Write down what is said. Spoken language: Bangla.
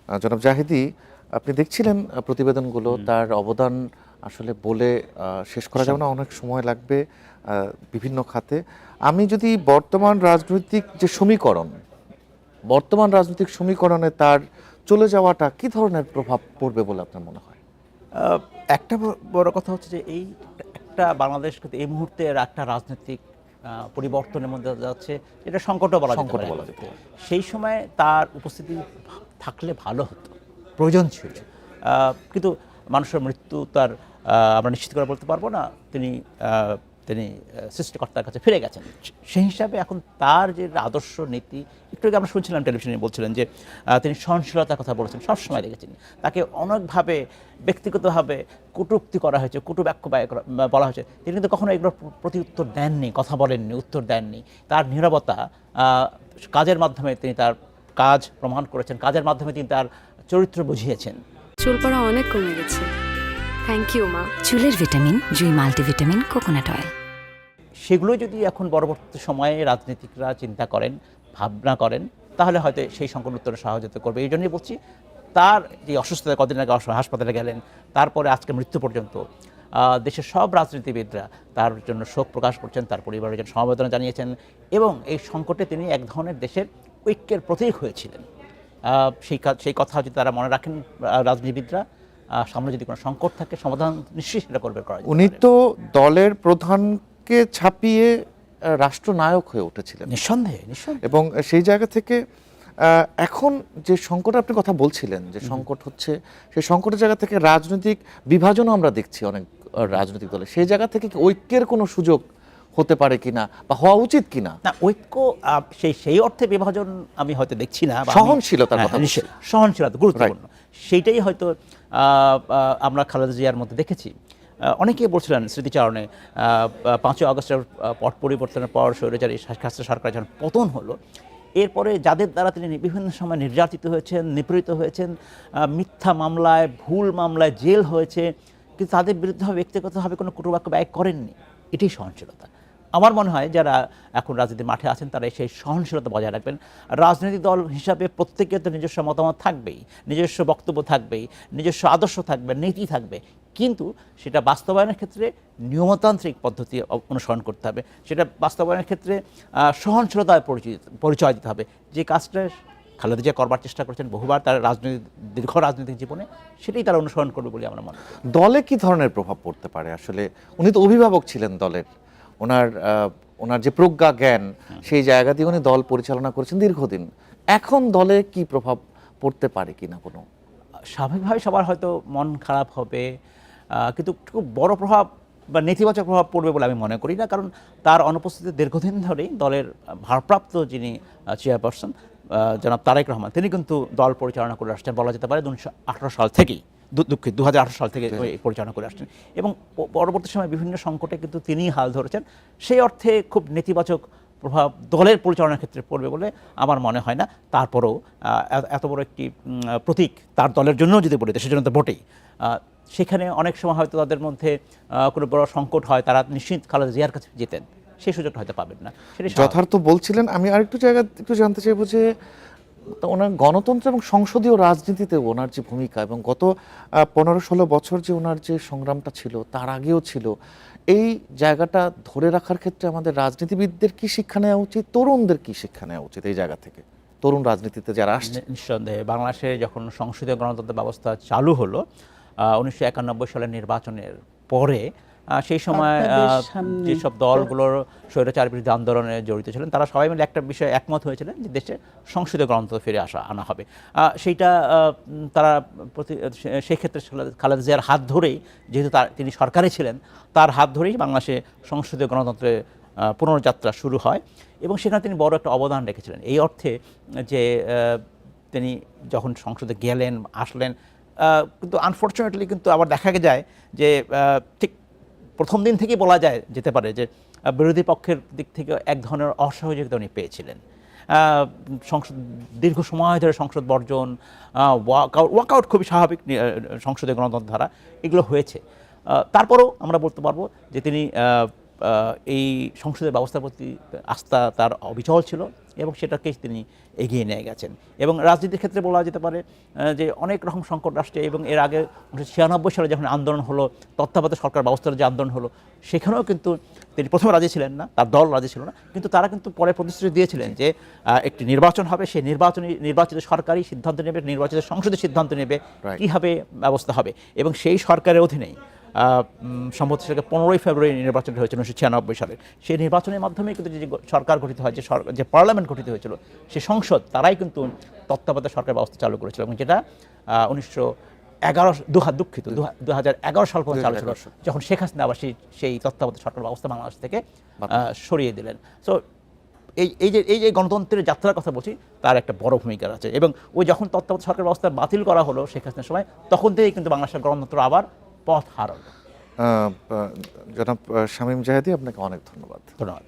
জনাব জাহিদি, আপনি দেখছিলেন প্রতিবেদনগুলো, তার অবদান আসলে বলে শেষ করা যাবে না, অনেক সময় লাগবে বিভিন্ন খাতে। আমি যদি বর্তমান রাজনৈতিক সমীকরণে তার চলে যাওয়াটা কি ধরনের প্রভাব পড়বে বলে আপনার মনে হয়? একটা বড় কথা হচ্ছে যে একটা বাংলাদেশ কিন্তু এই মুহূর্তের একটা রাজনৈতিক পরিবর্তনের মধ্যে যাচ্ছে, এটা সংকটও বলা যেতে পারে। সেই সময় তার উপস্থিতি থাকলে ভালো হতো, প্রয়োজন ছিল। কিন্তু মানুষের মৃত্যু তার আমরা নিশ্চিত করে বলতে পারবো না। তিনি তিনি সৃষ্টিকর্তার কাছে ফিরে গেছেন। সেই হিসাবে এখন তার যে আদর্শ নীতি, একটু আগে আমরা শুনছিলাম টেলিভিশনে বলছিলেন যে তিনি সহনশীলতার কথা বলেছেন, সবসময় দেখেছেন। তাকে অনেকভাবে ব্যক্তিগতভাবে কটূক্তি করা হয়েছে, কটু বাক্য বলা হয়েছে, তিনি কিন্তু কখনো এগুলোর প্রতি উত্তর দেননি, কথা বলেননি, উত্তর দেননি। তার নীরবতা কাজের মাধ্যমে তিনি তার কাজ প্রমাণ করেছেন, কাজের মাধ্যমে তিনি তার চরিত্র বুঝিয়েছেন। চুল পড়া অনেক কমে গেছে, থ্যাংক ইউ মা। চুলের ভিটামিন জুই মাল্টিভিটামিন কোকোনাট অয়েল। সেগুলো যদি এখন পরবর্তী সময়ে রাজনীতিকরা চিন্তা করেন, ভাবনা করেন, তাহলে হয়তো সেই সংকট উত্তরে সহযোগিতা করবে। এই জন্যই বলছি, তার যে অসুস্থতা, কদিন আগে হাসপাতালে গেলেন, তারপরে আজকে মৃত্যু পর্যন্ত দেশের সব রাজনীতিবিদরা তার জন্য শোক প্রকাশ করছেন, তার পরিবারের জন্য সমবেদনা জানিয়েছেন, এবং এই সংকটে তিনি এক ধরনের দেশের ঐক্যের প্রতীক হয়েছিলেন। সেই কথা যদি তারা মনে রাখেন রাজনীতিবিদরা, সামনে যদি কোনো সংকট থাকে, সমাধান নিশ্চয়ই সেটা করবে। উনি তো দলের প্রধানকে ছাপিয়ে রাষ্ট্রনায়ক হয়ে উঠেছিলেন নিঃসন্দেহে। এবং সেই জায়গা থেকে এখন যে সংকট আপনি কথা বলছিলেন, যে সংকট হচ্ছে, সেই সংকটের জায়গা থেকে রাজনৈতিক বিভাজনও আমরা দেখছি অনেক রাজনৈতিক দলে। সেই জায়গা থেকে কি ঐক্যের কোনো সুযোগ হতে পারে কিনা বা হওয়া উচিত কিনা? না, ঐক্য সেই অর্থে বিভাজন আমি হয়তো দেখছি না। সহনশীলতার কথা, সহনশীলতা গুরুত্বপূর্ণ। সেইটাই হয়তো আমরা খালেদা জিয়ার মধ্যে দেখেছি। অনেকেই বলছিলেন স্মৃতিচারণে 5ই আগস্টের পট পরিবর্তনের পর স্বৈরাচারী হাসিনা সরকার যখন পতন হলো, এরপরে যাদের দ্বারা তিনি বিভিন্ন সময় নির্যাতিত হয়েছেন, নিপীড়িত হয়েছেন, মিথ্যা মামলায়, ভুল মামলায় জেল হয়েছে, কিন্তু তাদের বিরুদ্ধে ব্যক্তিগতভাবে কোনো কটুবাক্য ব্যয় করেননি। এটাই সহনশীলতা। আমার মনে হয় যারা এখন রাজনীতির মাঠে আছেন তারা সেই সহনশীলতা বজায় রাখবেন। রাজনৈতিক দল হিসাবে প্রত্যেকের তো নিজস্ব মতামত থাকবেই, নিজস্ব বক্তব্য থাকবেই, নিজস্ব আদর্শ থাকবে, নীতি থাকবে, কিন্তু সেটা বাস্তবায়নের ক্ষেত্রে নিয়মতান্ত্রিক পদ্ধতি অনুসরণ করতে হবে। সেটা বাস্তবায়নের ক্ষেত্রে সহনশীলতায় পরিচয় দিতে হবে। যে কাজটা খালেদা জিয়া করবার চেষ্টা করেছেন বহুবার তার দীর্ঘ রাজনৈতিক জীবনে, সেটাই তারা অনুসরণ করবে বলে আমরা মনে করি। দলে কি ধরনের প্রভাব পড়তে পারে? আসলে উনি তো অভিভাবক ছিলেন দলের, ওনার যে প্রজ্ঞা জ্ঞান, সেই জায়গা দিয়ে উনি দল পরিচালনা করেছেন দীর্ঘদিন। এখন দলে কি প্রভাব পড়তে পারে কিনা? কোনো স্বাভাবিকভাবে সবার হয়তো মন খারাপ হবে, কিন্তু খুব বড় প্রভাব বা নেতিবাচক প্রভাব পড়বে বলে আমি মনে করি না। কারণ তার অনুপস্থিতি দীর্ঘদিন ধরেই দলের ভারপ্রাপ্ত যিনি চেয়ারপারসন জনাব তারেক রহমান, তিনি কিন্তু দল পরিচালনা করে আসছেন বলা যেতে পারে 1918 সাল থেকেই, 2018 সাল থেকে পরিচালনা করে আসছেন, এবং পরবর্তী সময় বিভিন্ন সংকটে কিন্তু তিনিই হাল ধরেছেন। সেই অর্থে খুব নেতিবাচক প্রভাব দলের পরিচালনার ক্ষেত্রে পড়বে বলে আমার মনে হয় না। তারপরেও এত বড় একটি প্রতীক তার দলের জন্যও যদি বলি, দেশের জন্য তো বটেই, সেখানে অনেক সময় হয়তো তাদের মধ্যে কোনো বড় সংকট হয়, তারা নিশ্চিত খালেদা জিয়ার কাছে যেতেন, সেই সুযোগটা হয়তো পাবেন না। সেটা যথার্থ বলছিলেন। আমি আরেকটু জায়গা একটু জানতে চাইবো যে ওনার গণতন্ত্র এবং সংসদীয় রাজনীতিতে ওনার যে ভূমিকা, এবং গত 15-16 বছর যে ওনার যে সংগ্রামটা ছিল, তার আগেও ছিল, এই জায়গাটা ধরে রাখার ক্ষেত্রে আমাদের রাজনীতিবিদদের কি শিক্ষা নেওয়া উচিত, তরুণদের কি শিক্ষা নেওয়া উচিত এই জায়গা থেকে, তরুণ রাজনীতিতে যারা আসছে? নিঃসন্দেহে বাংলাদেশে যখন সংসদীয় গণতন্ত্র ব্যবস্থা চালু হলো 1991 সালের নির্বাচনের পরে, সেই সময় যেসব দলগুলোর স্বৈরাচার বিরোধী আন্দোলনে জড়িত ছিলেন তারা সবাই মিলে একটা বিষয়ে একমত হয়েছিলেন যে দেশে সংসদীয় গণতন্ত্র ফিরে আনা হবে। সেইটা তারা সেক্ষেত্রে খালেদা জিয়ার হাত ধরেই, যেহেতু তিনি সরকারে ছিলেন, তার হাত ধরেই বাংলাদেশে সংসদীয় গণতন্ত্রের পুনর্যাত্রা শুরু হয়, এবং সেখানে তিনি বড় একটা অবদান রেখেছিলেন। এই অর্থে যে তিনি যখন সংসদে গেলেন, আসলেন, কিন্তু আনফর্চুনেটলি কিন্তু আবার দেখা যায় যে ঠিক প্রথম দিন থেকেই বলা যেতে পারে যে বিরোধী পক্ষের দিক থেকে এক ধরনের অসহযোগিতা উনি পেয়েছিলেন। সংসদ দীর্ঘ সময় ধরে সংসদ বর্জন, ওয়াকআউট খুবই স্বাভাবিক সংসদীয় গণতন্ত্র ধারা, এগুলো হয়েছে। তারপরেও আমরা বলতে পারবো যে তিনি এই সংসদের ব্যবস্থার প্রতি আস্থা তার অবিচল ছিল, এবং সেটাকেই তিনি এগিয়ে নিয়ে গেছেন। এবং রাজনীতির ক্ষেত্রে বলা যেতে পারে যে অনেক রকম সংকট রাষ্ট্রে, এবং এর আগে 1996 সালে যখন আন্দোলন হলো, তত্ত্বাবধায়ক সরকার ব্যবস্থার যে আন্দোলন হলো, সেখানেও কিন্তু তিনি প্রথমে রাজি ছিলেন না, তার দল রাজি ছিল না, কিন্তু তারা কিন্তু পরে প্রতিশ্রুতি দিয়েছিলেন যে একটি নির্বাচন হবে, সেই নির্বাচিত সরকারই সিদ্ধান্ত নেবে, নির্বাচিত সংসদে সিদ্ধান্ত নেবে কীভাবে ব্যবস্থা হবে। এবং সেই সরকারের অধীনেই সম্ভবত সেটাকে 15ই ফেব্রুয়ারি নির্বাচন হয়েছিল 1996 সালে। সেই নির্বাচনের মাধ্যমে কিন্তু যে সরকার গঠিত হয়, যে পার্লামেন্ট গঠিত হয়েছিল, সেই সংসদ তারাই কিন্তু তত্ত্বাবধায়ক সরকার ব্যবস্থা চালু করেছিল, এবং যেটা 2011 সাল পর্যন্ত চালু ছিল, যখন শেখ হাসিনা আবার সেই তত্ত্বাবধায়ক সরকার ব্যবস্থা বাংলাদেশ থেকে সরিয়ে দিলেন। সো এই যে গণতন্ত্রের যাত্রার কথা বলছি, তার একটা বড় ভূমিকা আছে। এবং ওই যখন তত্ত্বাবধায়ক সরকার ব্যবস্থা বাতিল করা হলো শেখ হাসিনার সময়, তখন থেকেই কিন্তু বাংলাদেশের গণতন্ত্র আবার পথ হারালো। জনাব শামীম জাহেদী, আপনাকে অনেক ধন্যবাদ। ধন্যবাদ।